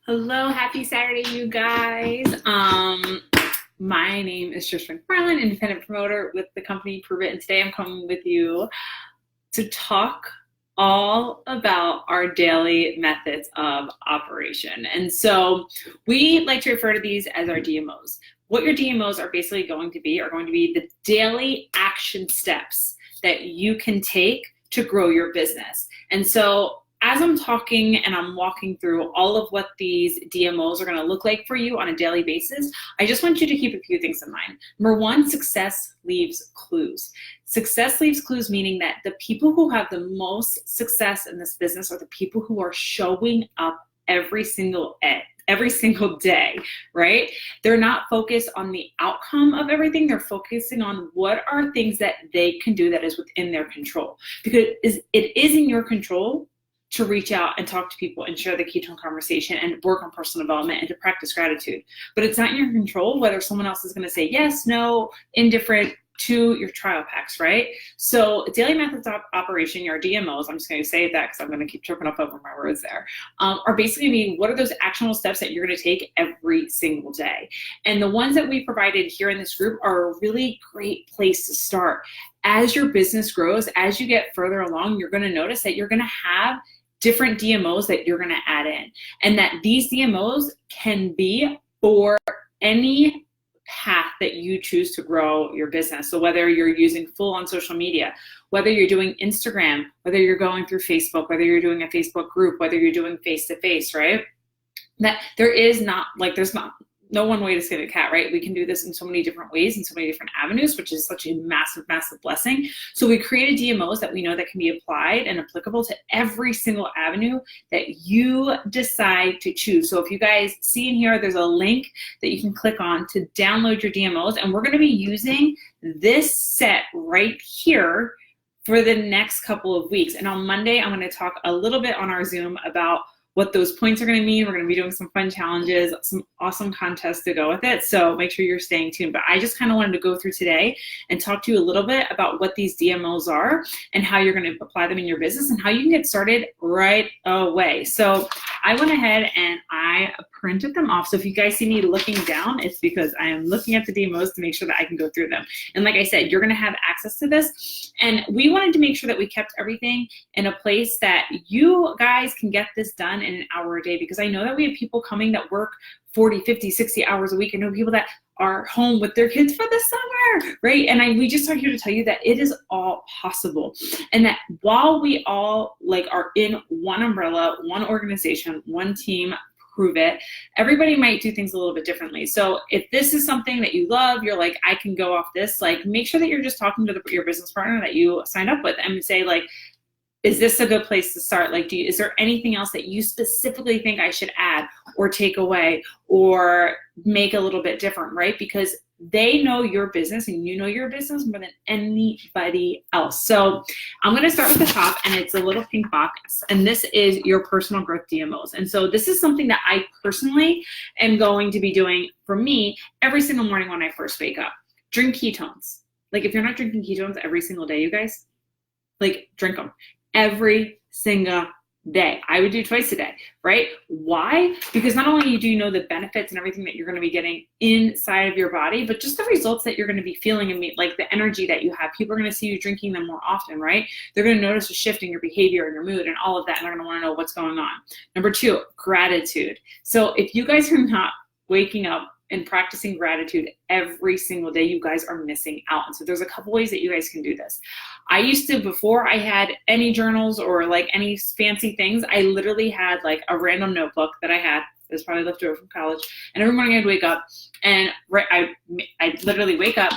Hello, happy Saturday, you guys. My name is Tristan McFarland, independent promoter with the company Prove It, and today I'm coming with you to talk all about our daily methods of operation. And so we like to refer to these as our DMOs. What your DMOs are basically going to be the daily action steps that you can take to grow your business. And so as I'm talking and I'm walking through all of what these DMOs are going to look like for you on a daily basis, I just want you to keep a few things in mind. Number one, success leaves clues. Success leaves clues, meaning that the people who have the most success in this business are the people who are showing up every single day, right? They're not focused on the outcome of everything. They're focusing on what are things that they can do that is within their control. Because it is in your control to reach out and talk to people and share the ketone conversation and work on personal development and to practice gratitude. But it's not in your control whether someone else is going to say yes, no, indifferent to your trial packs, right? So daily methods of operation, your DMOs, I'm just going to say that because I'm going to keep tripping up over my words there, are basically being what are those actionable steps that you're going to take every single day. And the ones that we provided here in this group are a really great place to start. As your business grows, as you get further along, you're going to notice that you're going to have different DMOs that you're going to add in, and that these DMOs can be for any path that you choose to grow your business. So whether you're using full on social media, whether you're doing Instagram, whether you're going through Facebook, whether you're doing a Facebook group, whether you're doing face-to-face, right? That there's no one way to skin a cat, right? We can do this in so many different ways, in so many different avenues, which is such a massive, massive blessing. So we created DMOs that we know that can be applied and applicable to every single avenue that you decide to choose. So if you guys see in here, there's a link that you can click on to download your DMOs. And we're going to be using this set right here for the next couple of weeks. And on Monday, I'm going to talk a little bit on our Zoom about what those points are going to mean. We're going to be doing some fun challenges, some awesome contests to go with it. So make sure you're staying tuned. But I just kind of wanted to go through today and talk to you a little bit about what these DMOs are and how you're going to apply them in your business and how you can get started right away. So I went ahead and I printed them off. So if you guys see me looking down, it's because I am looking at the DMOs to make sure that I can go through them. And like I said, you're going to have access to this. And we wanted to make sure that we kept everything in a place that you guys can get this done in an hour a day, because I know that we have people coming that work 40, 50, 60 hours a week. I know people that are home with their kids for the summer, right? And we just are here to tell you that it is all possible. And that while we all are in one umbrella, one organization, one team, Prove It, everybody might do things a little bit differently. So if this is something that you love, you're like, I can go off this, make sure that you're just talking to your business partner that you signed up with and say is this a good place to start? Is there anything else that you specifically think I should add or take away or make a little bit different, right? Because they know your business and you know your business more than anybody else. So I'm going to start with the top, and it's a little pink box, and this is your personal growth DMOs. And so this is something that I personally am going to be doing for me every single morning when I first wake up. Drink ketones. If you're not drinking ketones every single day, you guys, drink them every single day. I would do twice a day, right? Why? Because not only do you know the benefits and everything that you're going to be getting inside of your body, but just the results that you're going to be feeling and the energy that you have. People are going to see you drinking them more often, right? They're going to notice a shift in your behavior and your mood and all of that, and they're going to want to know what's going on. Number two, gratitude. So if you guys are not waking up and practicing gratitude every single day, you guys are missing out. And so there's a couple ways that you guys can do this. I used to, before I had any journals or any fancy things, I literally had a random notebook that I had. It was probably left over from college. And every morning I'd wake up and I'd literally wake up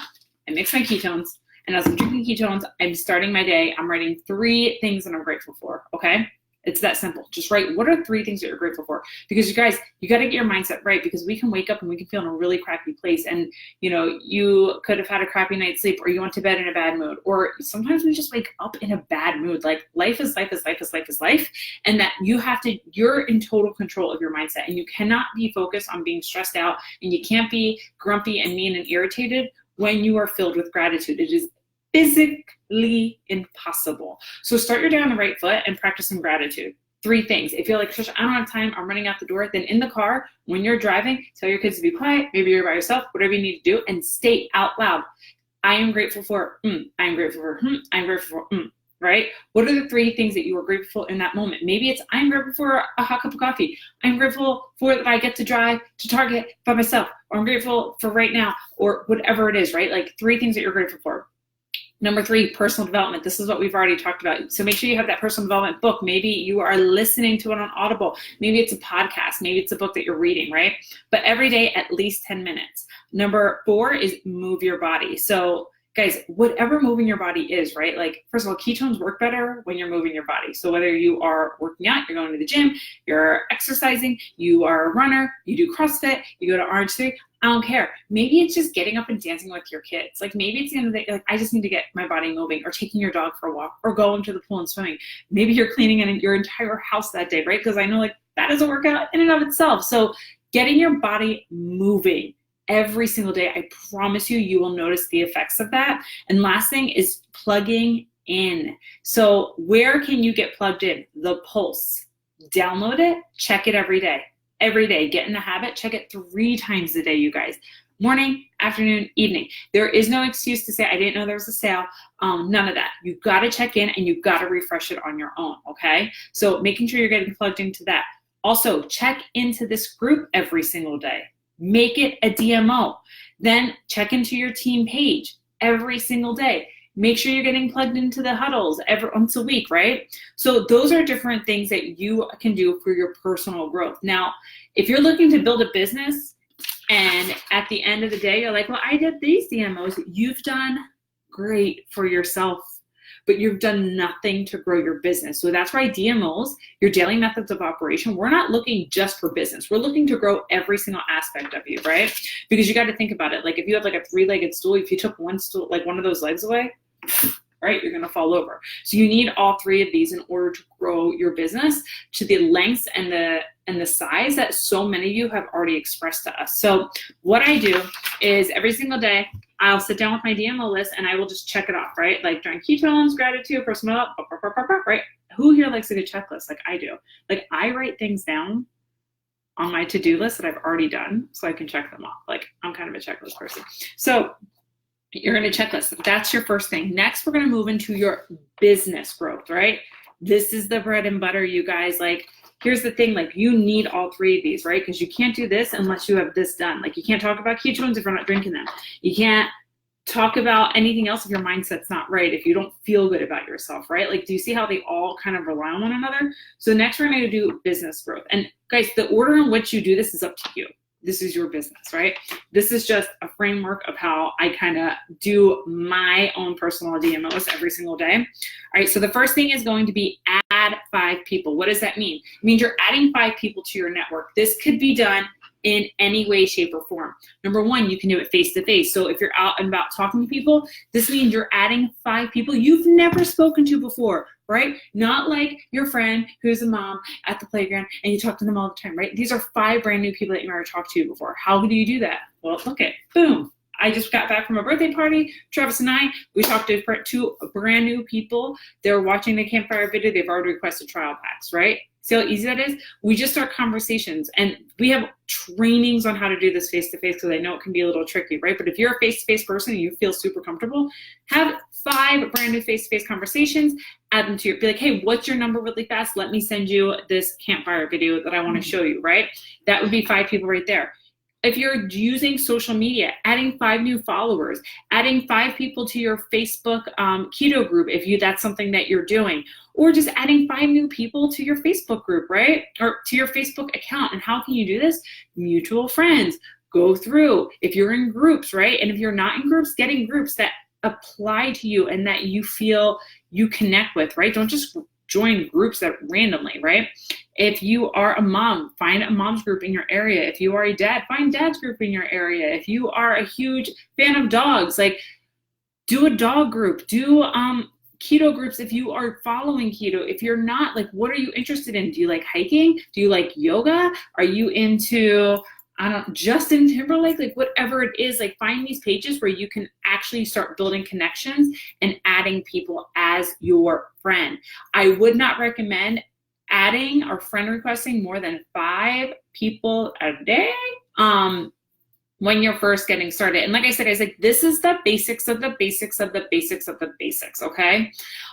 and mix my ketones. And as I'm drinking ketones, I'm starting my day. I'm writing 3 things that I'm grateful for, okay? It's that simple. Just write, what are 3 things that you're grateful for? Because you guys, you got to get your mindset right, because we can wake up and we can feel in a really crappy place. And, you could have had a crappy night's sleep, or you went to bed in a bad mood, or sometimes we just wake up in a bad mood. Life is life is life is life is life. And that you're in total control of your mindset, and you cannot be focused on being stressed out, and you can't be grumpy and mean and irritated when you are filled with gratitude. It is physically impossible. So start your day on the right foot and practice some gratitude. 3 things. If you're like, Trisha, I don't have time, I'm running out the door, then in the car, when you're driving, tell your kids to be quiet, maybe you're by yourself, whatever you need to do, and state out loud, I am grateful for, I'm grateful for, I'm grateful for, right? What are the 3 things that you are grateful for in that moment? Maybe it's, I'm grateful for a hot cup of coffee. I'm grateful for that I get to drive to Target by myself, or I'm grateful for right now, or whatever it is, right? Like 3 things that you're grateful for. Number 3, personal development. This is what we've already talked about. So make sure you have that personal development book. Maybe you are listening to it on Audible. Maybe it's a podcast. Maybe it's a book that you're reading, right? But every day, at least 10 minutes. Number 4 is move your body. So guys, whatever moving your body is, right? Like, first of all, ketones work better when you're moving your body. So whether you are working out, you're going to the gym, you're exercising, you are a runner, you do CrossFit, you go to Orange3, I don't care. Maybe it's just getting up and dancing with your kids. Like maybe it's the end of the day, like I just need to get my body moving, or taking your dog for a walk, or going to the pool and swimming. Maybe you're cleaning your entire house that day, right? Because I know like that is a workout in and of itself. So getting your body moving every single day, I promise you, you will notice the effects of that. And last thing is plugging in. So where can you get plugged in? The Pulse. Download it, check it every day. Every day, get in the habit, check it 3 times a day, you guys. Morning, afternoon, evening. There is no excuse to say, I didn't know there was a sale. None of that. You've got to check in and you've got to refresh it on your own, okay? So making sure you're getting plugged into that. Also, check into this group every single day. Make it a DMO. Then check into your team page every single day. Make sure you're getting plugged into the huddles every once a week, right? So those are different things that you can do for your personal growth. Now, if you're looking to build a business and at the end of the day, you're like, well, I did these DMOs. You've done great for yourself, but you've done nothing to grow your business. So that's why DMOs, your daily methods of operation, we're not looking just for business. We're looking to grow every single aspect of you, right? Because you got to think about it. Like if you have like a 3-legged stool, if you took one stool, like one of those legs away, right, you're going to fall over. So you need all 3 of these in order to grow your business to the lengths and the size that so many of you have already expressed to us. So what I do is every single day, I'll sit down with my DMO list and I will just check it off, right? Like during ketones, gratitude, personal, right? Who here likes a good checklist? Like I do. Like I write things down on my to-do list that I've already done so I can check them off. Like I'm kind of a checklist person. So you're going to checklist. That's your first thing. Next, we're going to move into your business growth, right? This is the bread and butter, you guys. Like, here's the thing. Like, you need all 3 of these, right? Because you can't do this unless you have this done. Like, you can't talk about ketones if you're not drinking them. You can't talk about anything else if your mindset's not right, if you don't feel good about yourself, right? Like, do you see how they all kind of rely on one another? So next, we're going to do business growth. And guys, the order in which you do this is up to you. This is your business, right? This is just a framework of how I kind of do my own personal DMOs every single day. All right, so the first thing is going to be add 5 people. What does that mean? It means you're adding 5 people to your network. This could be done in any way, shape, or form. Number 1, you can do it face-to-face. So if you're out and about talking to people, this means you're adding 5 people you've never spoken to before, right? Not like your friend who's a mom at the playground and you talk to them all the time, right? These are 5 brand new people that you never talked to before. How do you do that? Well, look at, boom. I just got back from a birthday party. Travis and I, we talked to 2 brand new people. They're watching the campfire video. They've already requested trial packs, right? See how easy that is? We just start conversations, and we have trainings on how to do this face-to-face because I know it can be a little tricky, right? But if you're a face-to-face person and you feel super comfortable, have 5 brand new face-to-face conversations, add them to your, be like, hey, what's your number really fast? Let me send you this campfire video that I want to show you, right? That would be 5 people right there. If you're using social media, adding 5 new followers, adding 5 people to your Facebook keto group, if that's something that you're doing, or just adding 5 new people to your Facebook group, right? Or to your Facebook account. And how can you do this? Mutual friends. Go through. If you're in groups, right? And if you're not in groups, getting groups that apply to you and that you feel you connect with, right? Don't just join groups that randomly, right? If you are a mom, find a mom's group in your area. If you are a dad, find dad's group in your area. If you are a huge fan of dogs, like do a dog group, do keto groups if you are following keto. If you're not, like, what are you interested in? Do you like hiking? Do you like yoga? Are you into, Justin Timberlake? Like whatever it is, like find these pages where you can actually start building connections and adding people as your friend. I would not recommend adding or friend requesting more than 5 people a day when you're first getting started. And like I said, guys, like this is the basics of the basics of the basics of the basics, okay?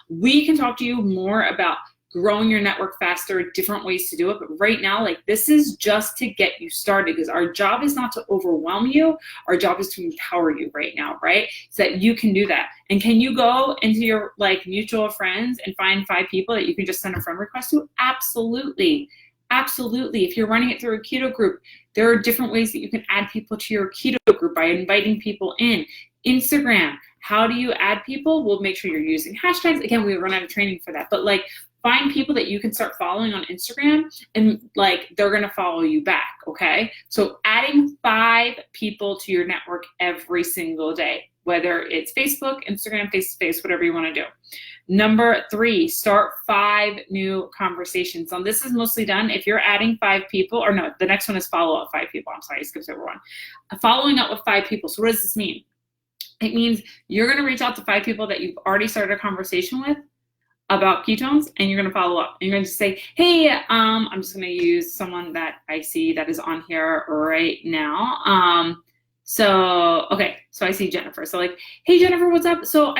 We can talk to you more about growing your network faster, different ways to do it. But right now, like this is just to get you started, because our job is not to overwhelm you. Our job is to empower you right now, right? So that you can do that. And can you go into your like mutual friends and find 5 people that you can just send a friend request to? Absolutely. Absolutely. If you're running it through a keto group, there are different ways that you can add people to your keto group by inviting people in. Instagram, how do you add people? We'll make sure you're using hashtags. Again, we run out of training for that, but like find people that you can start following on Instagram and like they're going to follow you back. Okay. So adding 5 people to your network every single day, whether it's Facebook, Instagram, face-to-face, whatever you want to do. Number 3, start 5 new conversations. And this is mostly done if you're adding 5 people, or no, the next one is follow up 5 people. I'm sorry, I skipped over one. Following up with 5 people. So what does this mean? It means you're going to reach out to 5 people that you've already started a conversation with about ketones, and you're going to follow up. And you're going to say, hey, I'm just going to use someone that I see that is on here right now. So I see Jennifer. So like, hey Jennifer, what's up? So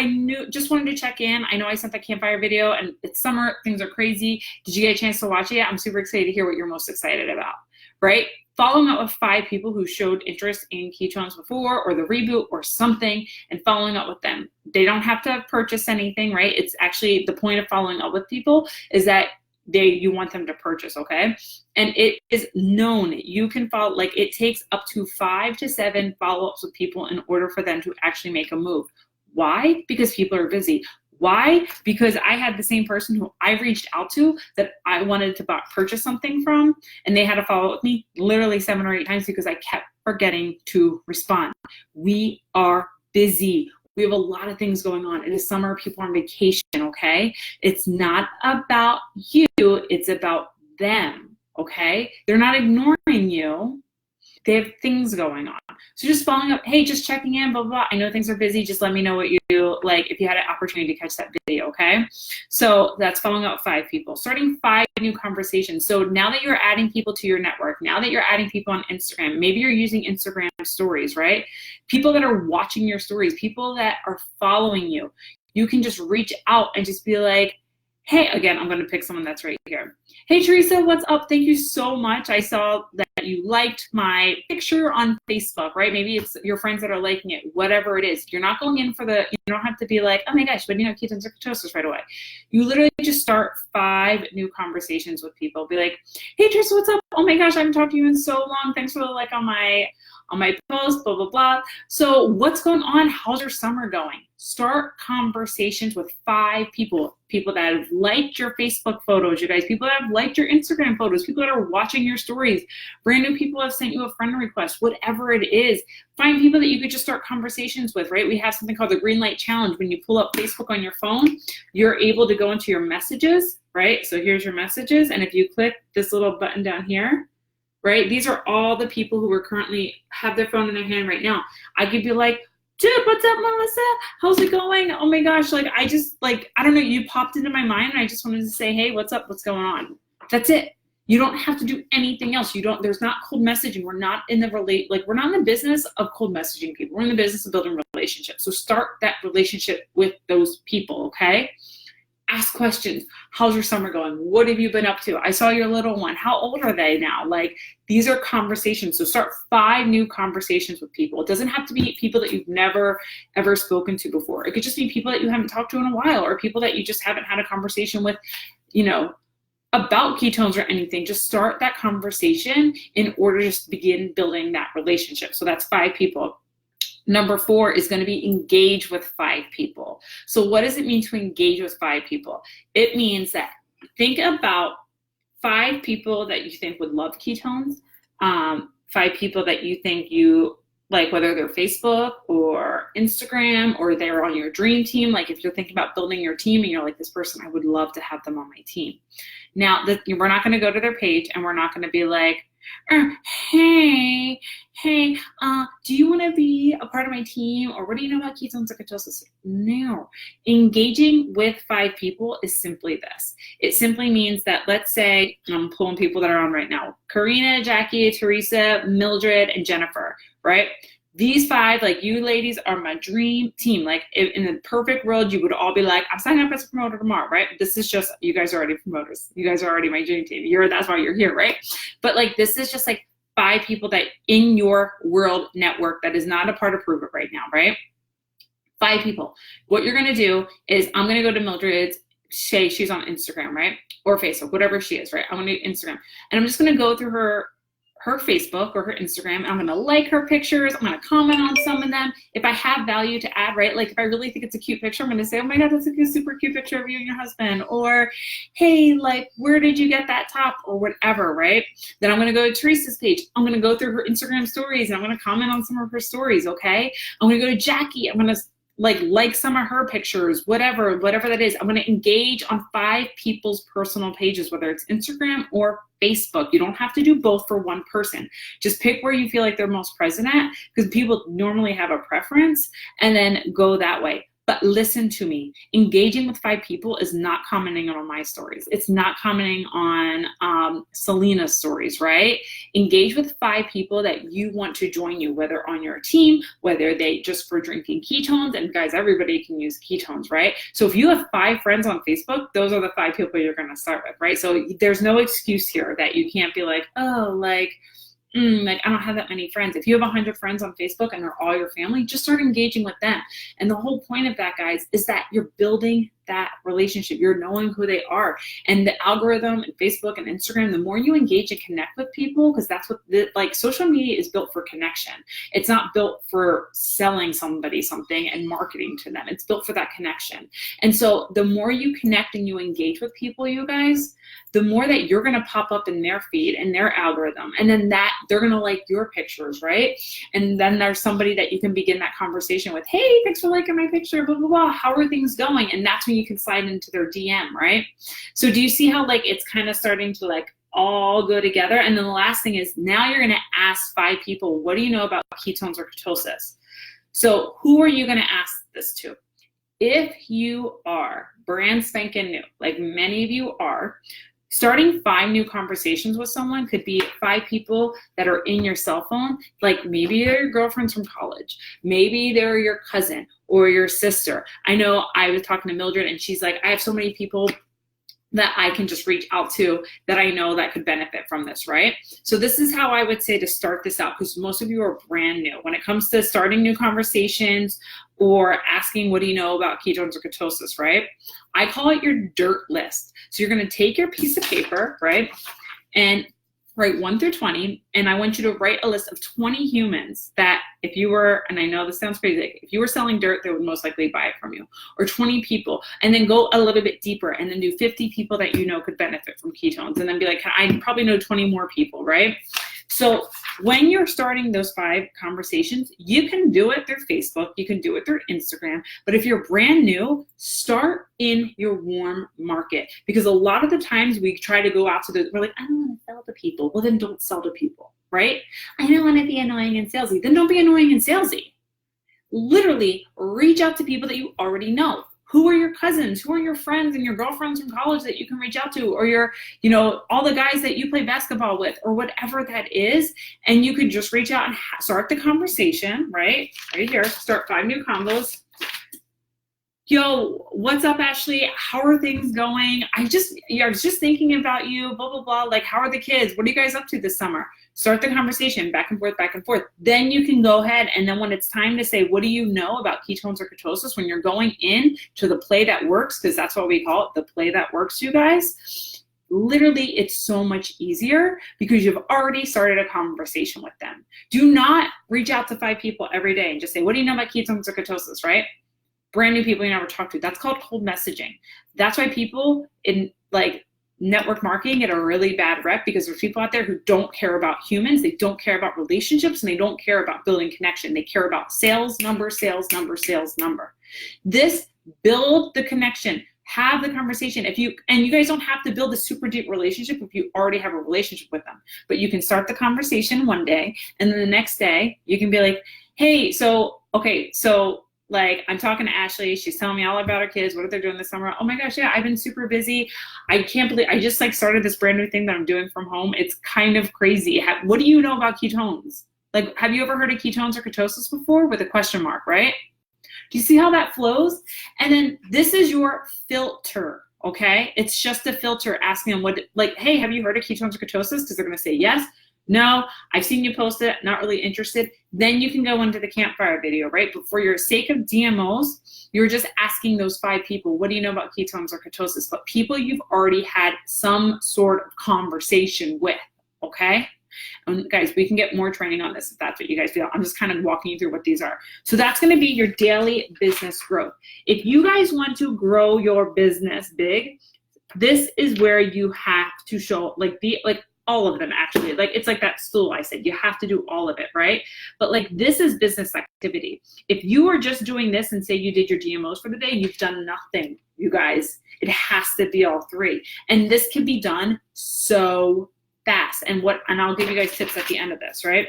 just wanted to check in. I know I sent that campfire video and it's summer, things are crazy. Did you get a chance to watch it? I'm super excited to hear what you're most excited about, right? Following up with 5 people who showed interest in ketones before, or the reboot or something, and following up with them. They don't have to purchase anything, right? It's actually the point of following up with people is that you want them to purchase, okay? And it is known, you can follow, like it takes up to 5 to 7 follow-ups with people in order for them to actually make a move. Why? Because people are busy. Why? Because I had the same person who I reached out to that I wanted to purchase something from, and they had to follow up with me literally 7 or 8 times because I kept forgetting to respond. We are busy. We have a lot of things going on. It is summer, people are on vacation, okay? It's not about you, it's about them, okay? They're not ignoring you. They have things going on. So just following up, hey, just checking in, blah, blah, blah. I know things are busy. Just let me know what you do, like if you had an opportunity to catch that video, okay? So that's following up 5 people. Starting 5 new conversations. So now that you're adding people to your network, now that you're adding people on Instagram, maybe you're using Instagram stories, right? People that are watching your stories, people that are following you, you can just reach out and just be like, hey, again, I'm going to pick someone that's right here. Hey, Teresa, what's up? Thank you so much. I saw that you liked my picture on Facebook, right? Maybe it's your friends that are liking it, whatever it is. You're not going in for you don't have to be like, oh my gosh, when you have ketones or ketosis right away. You literally just start 5 new conversations with people. Be like, hey, Teresa, what's up? Oh my gosh, I haven't talked to you in so long. Thanks for the like on my post, blah, blah, blah. So what's going on? How's your summer going? Start conversations with 5 people that have liked your Facebook photos, you guys, people that have liked your Instagram photos, people that are watching your stories, brand new people have sent you a friend request, whatever it is. Find people that you could just start conversations with, right? We have something called the green light challenge. When you pull up Facebook on your phone, you're able to go into your messages, right? So here's your messages. And if you click this little button down here, right? These are all the people who are currently have their phone in their hand right now. I could be like, dude, what's up, Melissa? How's it going? Oh my gosh, like I just like, I don't know, you popped into my mind and I just wanted to say, hey, what's up? What's going on? That's it. You don't have to do anything else. There's not cold messaging. We're not in we're not in the business of cold messaging people. We're in the business of building relationships. So start that relationship with those people, okay? Ask questions. How's your summer going? What have you been up to? I saw your little one. How old are they now? Like, these are conversations. So start 5 new conversations with people. It doesn't have to be people that you've never, ever spoken to before. It could just be people that you haven't talked to in a while, or people that you just haven't had a conversation with, about ketones or anything. Just start that conversation in order to just begin building that relationship. So that's 5 people. Number 4 is going to be engage with 5 people. So what does it mean to engage with 5 people? It means that think about 5 people that you think would love ketones, 5 people that you think you like, whether they're Facebook or Instagram or they're on your dream team. Like if you're thinking about building your team and you're like, this person, I would love to have them on my team. Now, we're not going to go to their page and we're not going to be like, Or, hey, do you want to be a part of my team? Or what do you know about ketones or ketosis? No. Engaging with 5 people is simply this. It simply means that, let's say, I'm pulling people that are on right now, Karina, Jackie, Teresa, Mildred, and Jennifer, right? These 5, like, you ladies are my dream team. Like, in the perfect world, you would all be like, I'm signing up as a promoter tomorrow, right? This is just, you guys are already promoters. You guys are already my dream team. That's why you're here, right? But like, this is just like 5 people that in your world network that is not a part of Prove It right now, right? 5 people. What you're gonna do is, I'm gonna go to Mildred's, say she's on Instagram, right? Or Facebook, whatever she is, right? I'm gonna do Instagram. And I'm just gonna go through her Facebook or her Instagram. I'm gonna like her pictures. I'm gonna comment on some of them. If I have value to add, right? Like, if I really think it's a cute picture, I'm gonna say, oh my God, that's a super cute picture of you and your husband. Or, hey, like, where did you get that top? Or whatever, right? Then I'm gonna go to Teresa's page. I'm gonna go through her Instagram stories and I'm gonna comment on some of her stories, okay? I'm gonna go to Jackie. I'm gonna like some of her pictures, whatever that is. I'm going to engage on 5 people's personal pages, whether it's Instagram or Facebook. You don't have to do both for one person. Just pick where you feel like they're most present at, because people normally have a preference, and then go that way. But listen to me, engaging with 5 people is not commenting on my stories. It's not commenting on Selena's stories, right? Engage with 5 people that you want to join you, whether on your team, whether they just for drinking ketones. And guys, everybody can use ketones, right? So if you have 5 friends on Facebook, those are the 5 people you're gonna start with, right? So there's no excuse here that you can't be like, oh, like I don't have that many friends. If you have 100 friends on Facebook and they're all your family, just start engaging with them. And the whole point of that, guys, is that you're building that relationship. You're knowing who they are. And the algorithm and Facebook and Instagram, the more you engage and connect with people, because that's what like social media is built for connection. It's not built for selling somebody something and marketing to them. It's built for that connection. And so the more you connect and you engage with people, you guys, the more that you're going to pop up in their feed and their algorithm. And then that they're going to like your pictures, right? And then there's somebody that you can begin that conversation with. Hey, thanks for liking my picture, blah, blah, blah. How are things going? And that's when you can slide into their DM, right? So do you see how like it's kind of starting to like all go together? And then the last thing is, now you're going to ask 5 people, what do you know about ketones or ketosis? So who are you going to ask this to? If you are brand spanking new, like many of you are, starting 5 new conversations with someone could be 5 people that are in your cell phone. Like maybe they're your girlfriends from college. Maybe they're your cousin or your sister. I know I was talking to Mildred and she's like, I have so many people that I can just reach out to that I know that could benefit from this, right? So this is how I would say to start this out, because most of you are brand new. When it comes to starting new conversations or asking, what do you know about ketones or ketosis, right? I call it your dirt list. So you're gonna take your piece of paper, right? And write 1 through 20, and I want you to write a list of 20 humans that if you were, and I know this sounds crazy, if you were selling dirt, they would most likely buy it from you, or 20 people, and then go a little bit deeper and then do 50 people that you know could benefit from ketones, and then be like, I probably know 20 more people, right? So when you're starting those 5 conversations, you can do it through Facebook, you can do it through Instagram, but if you're brand new, start in your warm market, because a lot of the times we try to go out to we're like, I don't want to sell to people. Well, then don't sell to people, right? I don't want to be annoying and salesy. Then don't be annoying and salesy. Literally reach out to people that you already know. Who are your cousins? Who are your friends and your girlfriends from college that you can reach out to? Or your, all the guys that you play basketball with, or whatever that is. And you could just reach out and start the conversation, right? Right here, start 5 new combos. Yo, what's up, Ashley? How are things going? I was just thinking about you, blah, blah, blah. Like, how are the kids? What are you guys up to this summer? Start the conversation back and forth, back and forth. Then you can go ahead, and then when it's time to say, what do you know about ketones or ketosis, when you're going in to the play that works, because that's what we call it, the play that works, you guys, literally it's so much easier because you've already started a conversation with them. Do not reach out to 5 people every day and just say, what do you know about ketones or ketosis, right? Brand new people you never talked to. That's called cold messaging. That's why people in like network marketing get a really bad rep, because there's people out there who don't care about humans, they don't care about relationships, and they don't care about building connection. They care about sales number, sales number, sales number. This build the connection, Have the conversation. And you guys don't have to build a super deep relationship if you already have a relationship with them, but you can start the conversation one day, and then the next day you can be like, hey, so like, I'm talking to Ashley. She's telling me all about her kids, what they're doing this summer. Oh my gosh, yeah, I've been super busy. I can't believe I just like started this brand new thing that I'm doing from home. It's kind of crazy. What do you know about ketones? Like, have you ever heard of ketones or ketosis before? With a question mark, right? Do you see how that flows? And then this is your filter, okay? It's just a filter asking them hey, have you heard of ketones or ketosis? Because they're gonna say yes. No, I've seen you post it, not really interested. Then you can go into the campfire video, right? But for your sake of DMOs, you're just asking those 5 people, what do you know about ketones or ketosis? But people you've already had some sort of conversation with, okay? And guys, we can get more training on this if that's what you guys feel. I'm just kind of walking you through what these are. So that's going to be your daily business growth. If you guys want to grow your business big, this is where you have to show all of them actually. Like, it's like that stool I said, you have to do all of it, right? But like, this is business activity. If you are just doing this and say you did your DMOs for the day, you've done nothing, you guys. It has to be all 3. And this can be done so fast. And I'll give you guys tips at the end of this, right?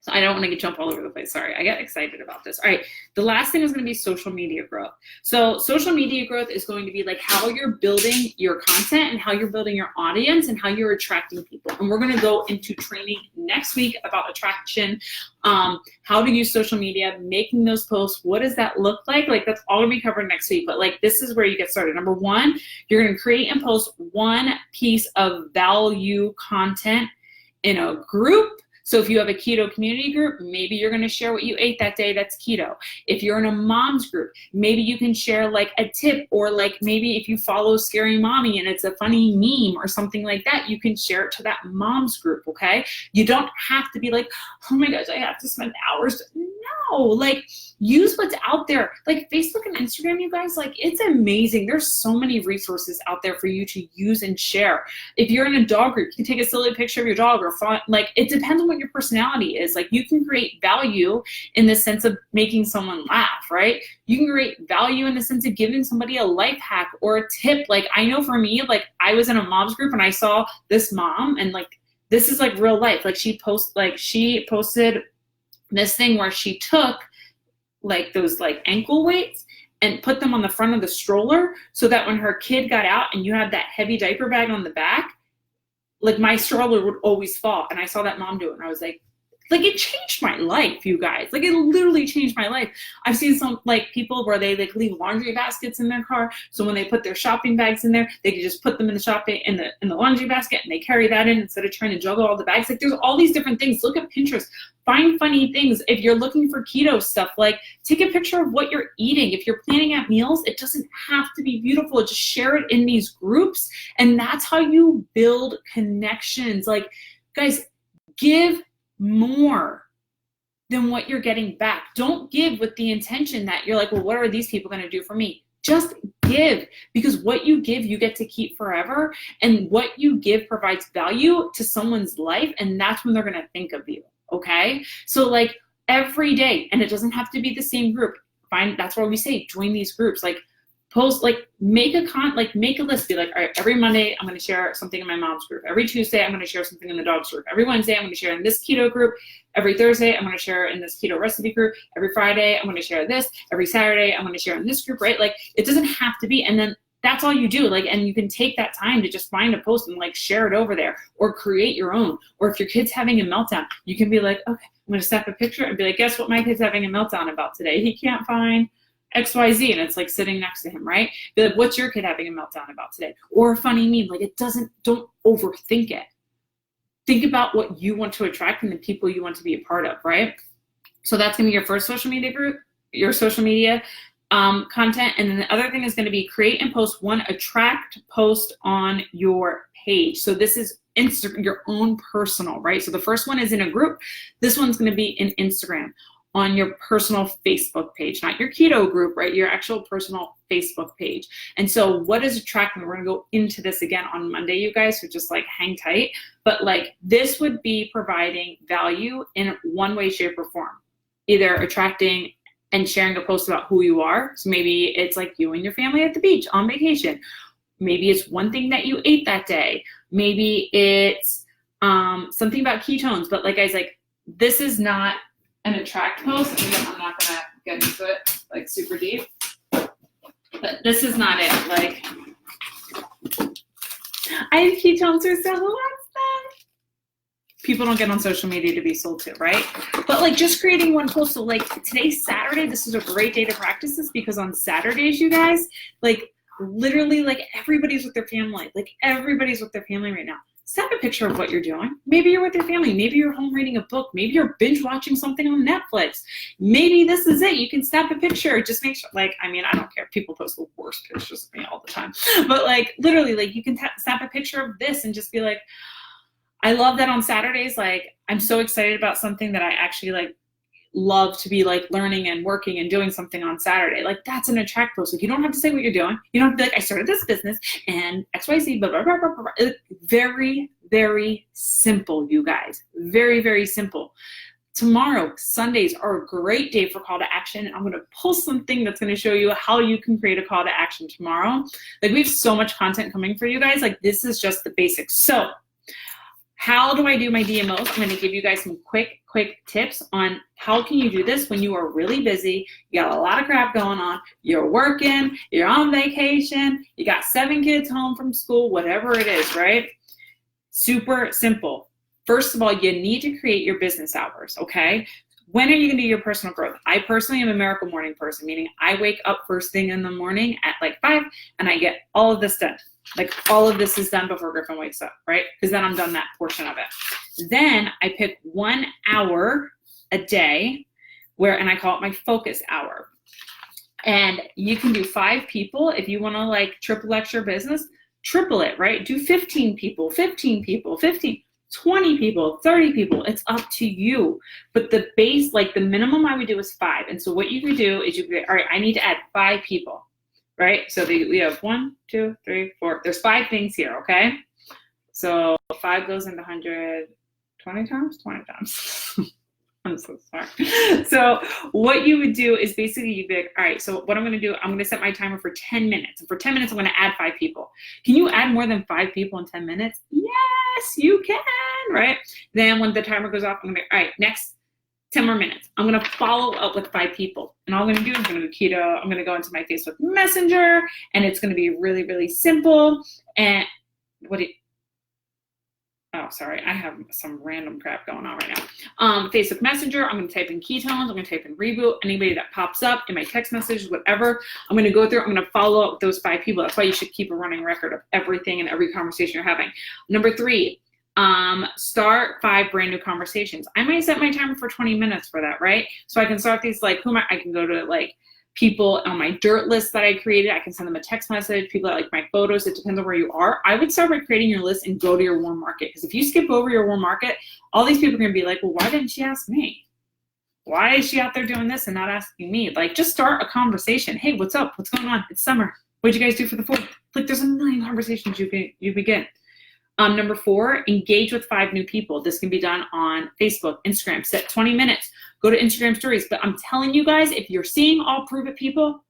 So I don't want to jump all over the place. Sorry, I get excited about this. All right, the last thing is going to be social media growth. So social media growth is going to be like how you're building your content and how you're building your audience and how you're attracting people. And we're going to go into training next week about attraction, how to use social media, making those posts. What does that look like? Like, that's all going to be covered next week. But like, this is where you get started. Number 1, you're going to create and post one piece of value content in a group. So if you have a keto community group, maybe you're going to share what you ate that day that's keto. If you're in a mom's group, maybe you can share like a tip, or like maybe if you follow Scary Mommy and it's a funny meme or something like that, you can share it to that mom's group, okay? You don't have to be like, oh my gosh, I have to spend hours. No, like, use what's out there. Like Facebook and Instagram, you guys, like, it's amazing. There's so many resources out there for you to use and share. If you're in a dog group, you can take a silly picture of your dog, or like, it depends on what your personality is. Like, you can create value in the sense of making someone laugh, right? You can create value in the sense of giving somebody a life hack or a tip. Like, I know for me, like, I was in a mom's group and I saw this mom, and like, this is like real life. Like, she posted this thing where she took like those like ankle weights and put them on the front of the stroller, so that when her kid got out and you had that heavy diaper bag on the back, like, my stroller would always fall. And I saw that mom do it, and I was like, it changed my life, you guys. Like, it literally changed my life. I've seen some like people where they like leave laundry baskets in their car, so when they put their shopping bags in there, they can just put them in the laundry basket, and they carry that in instead of trying to juggle all the bags. Like, there's all these different things. Look at Pinterest. Find funny things. If you're looking for keto stuff, like, take a picture of what you're eating. If you're planning out meals, it doesn't have to be beautiful. Just share it in these groups, and that's how you build connections. Like, guys, give more than what you're getting back. Don't give with the intention that you're like, well, what are these people going to do for me? Just give, because what you give, you get to keep forever. And what you give provides value to someone's life. And that's when they're going to think of you. Okay. So like, every day, and it doesn't have to be the same group. That's why we say, join these groups. Like, post, like, make a list. Be like, all right, every Monday I'm going to share something in my mom's group. Every Tuesday I'm going to share something in the dog's group. Every Wednesday I'm going to share in this keto group. Every Thursday I'm going to share in this keto recipe group. Every Friday I'm going to share this. Every Saturday I'm going to share in this group, right? Like, it doesn't have to be. And then that's all you do. Like, and you can take that time to just find a post and like share it over there, or create your own. Or if your kid's having a meltdown, you can be like, okay, I'm going to snap a picture and be like, guess what my kid's having a meltdown about today? He can't find XYZ, and it's like sitting next to him, right? Be like, what's your kid having a meltdown about today? Or a funny meme. Like, don't overthink it. Think about what you want to attract and the people you want to be a part of, right? So that's going to be your first social media group, your social media content. And then the other thing is going to be create and post one attract post on your page. So this is Instagram, your own personal, right? So the first one is in a group. This one's going to be in Instagram, on your personal Facebook page, not your keto group, right? Your actual personal Facebook page. And so what is attracting? We're gonna go into this again on Monday, you guys, so just like hang tight. But like, this would be providing value in one way, shape, or form. Either attracting and sharing a post about who you are. So maybe it's like you and your family at the beach on vacation. Maybe it's one thing that you ate that day. Maybe it's something about ketones. But like, guys, like, this is not an attract post. Again, I'm not gonna get into it like super deep, but this is not it. Like, I have ketones or so who wants them? People don't get on social media to be sold to, right? But like, just creating one post. So like, today's Saturday. This is a great day to practice this, because on Saturdays, you guys, like, literally, like, everybody's with their family. Like, everybody's with their family right now. Snap a picture of what you're doing. Maybe you're with your family. Maybe you're home reading a book. Maybe you're binge watching something on Netflix. Maybe this is it. You can snap a picture. Just make sure, like, I mean, I don't care. People post the worst pictures of me all the time. But like, literally, like, you can snap a picture of this and just be like, I love that on Saturdays, like, I'm so excited about something that I actually like love to be like learning and working and doing something on Saturday. Like, that's an attract post. Like, you don't have to say what you're doing. You don't have to be like, I started this business and XYZ, blah, blah, blah, blah, blah. Very, very simple, you guys. Very, very simple. Tomorrow, Sundays are a great day for call to action. I'm going to post something that's going to show you how you can create a call to action tomorrow. Like, we have so much content coming for you guys. Like, this is just the basics. So how do I do my DMOs? I'm going to give you guys some quick tips on how can you do this when you are really busy. You got a lot of crap going on. You're working. You're on vacation. You got 7 kids home from school, whatever it is, right? Super simple. First of all, you need to create your business hours, okay? When are you going to do your personal growth? I personally am a miracle morning person, meaning I wake up first thing in the morning at like 5 and I get all of this done. Like, all of this is done before Griffin wakes up, right? Because then I'm done that portion of it. Then I pick 1 hour a day and I call it my focus hour. And you can do 5 people. If you want to like triple X your business, triple it, right? Do 15 people, 15 people, 15, 20 people, 30 people. It's up to you. But the base, like the minimum I would do is 5. And so what you could do is you could, all right, I need to add 5 people. Right? So we have 1, 2, 3, 4. There's 5 things here, okay? So 5 goes into 100 20 times? 20 times. I'm so sorry. So what you would do is basically you'd be like, all right, so what I'm going to do, I'm going to set my timer for 10 minutes. And for 10 minutes, I'm going to add 5 people. Can you add more than 5 people in 10 minutes? Yes, you can, right? Then when the timer goes off, I'm going to be, all right, next 10 more minutes. I'm going to follow up with 5 people. And all I'm going to do is I'm going to do keto. I'm going to go into my Facebook Messenger, and it's going to be really, really simple. And oh, sorry. I have some random crap going on right now. Facebook Messenger, I'm going to type in ketones. I'm going to type in reboot. Anybody that pops up in my text messages, whatever, I'm going to go through. I'm going to follow up with those 5 people. That's why you should keep a running record of everything and every conversation you're having. Number 3, start 5 brand new conversations. I might set my timer for 20 minutes for that, right? So I can start these like, I can go to like people on my dirt list that I created. I can send them a text message, people that like my photos. It depends on where you are. I would start by creating your list and go to your warm market. Because if you skip over your warm market, all these people are going to be like, well, why didn't she ask me? Why is she out there doing this and not asking me? Like, just start a conversation. Hey, what's up? What's going on? It's summer. What'd you guys do for the 4th? Like, there's a million conversations you begin. Number 4, engage with 5 new people. This can be done on Facebook, Instagram. Set 20 minutes. Go to Instagram stories. But I'm telling you guys, if you're seeing all prove it people,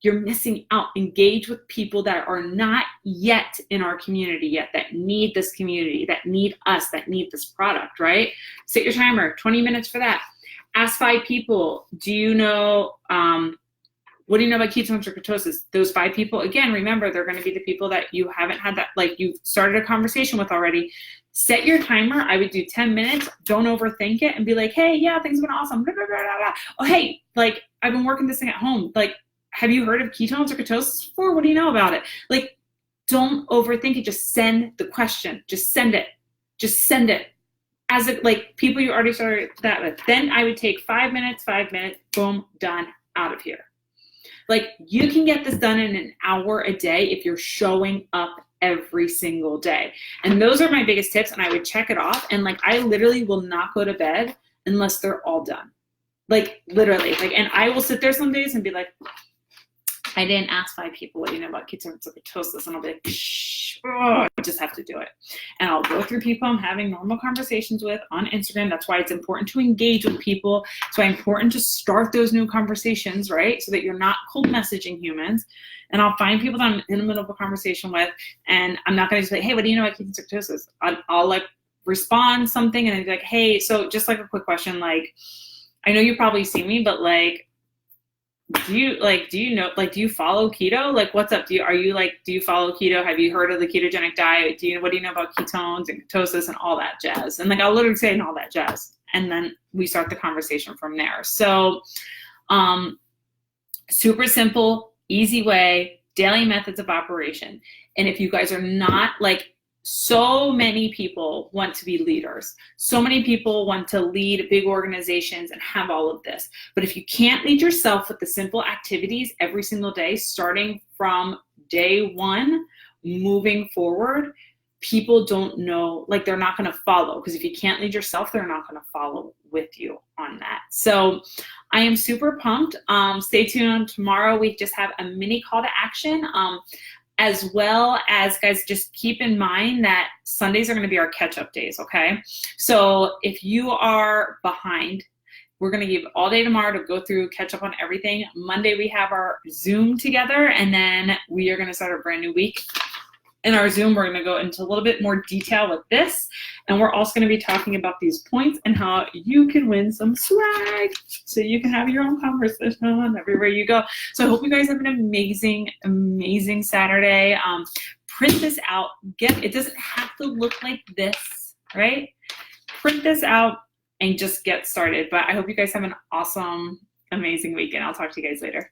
you're missing out. Engage with people that are not yet in our community yet, that need this community, that need us, that need this product, right? Set your timer, 20 minutes for that. Ask 5 people, do you know, what do you know about ketones or ketosis? Those 5 people, again, remember, they're going to be the people that you haven't had that, like you've started a conversation with already. Set your timer. I would do 10 minutes. Don't overthink it and be like, hey, yeah, things have been awesome. Blah, blah, blah, blah, blah. Oh, hey, like I've been working this thing at home. Like, have you heard of ketones or ketosis before? What do you know about it? Like, don't overthink it. Just send the question. Just send it. Just send it. As it, like people you already started that with. Then I would take 5 minutes, boom, done, out of here. Like, you can get this done in an hour a day if you're showing up every single day. And those are my biggest tips, and I would check it off. And like, I literally will not go to bed unless they're all done. Like, literally. Like, and I will sit there some days and be like, I didn't ask 5 people what do you know about ketones or ketosis, and I'll be like, shh, oh, I just have to do it. And I'll go through people I'm having normal conversations with on Instagram. That's why it's important to engage with people. It's why it's important to start those new conversations, right? So that you're not cold messaging humans. And I'll find people that I'm in the middle of a conversation with, and I'm not going to just say, hey, what do you know about ketones or ketosis? I'll like respond something and then be like, hey, so just like a quick question, like, I know you probably see me, but like, do you follow keto? Like, what's up? Do you follow keto? Have you heard of the ketogenic diet? What do you know about ketones and ketosis and all that jazz? And like, I'll literally say and all that jazz. And then we start the conversation from there. So, super simple, easy way, daily methods of operation. And if you guys are not like, so many people want to be leaders. So many people want to lead big organizations and have all of this. But if you can't lead yourself with the simple activities every single day, starting from day one, moving forward, people don't know, like they're not going to follow. Because if you can't lead yourself, they're not going to follow with you on that. So I am super pumped. Stay tuned. Tomorrow we just have a mini call to action. As well as, guys, just keep in mind that Sundays are going to be our catch-up days, okay? So if you are behind, we're going to give all day tomorrow to go through, catch up on everything. Monday, we have our Zoom together, and then we are going to start a brand new week. In our Zoom, we're going to go into a little bit more detail with this, and we're also going to be talking about these points and how you can win some swag so you can have your own conversation everywhere you go. So I hope you guys have an amazing, amazing Saturday. Print this out. It doesn't have to look like this, right? Print this out and just get started. But I hope you guys have an awesome, amazing weekend. I'll talk to you guys later.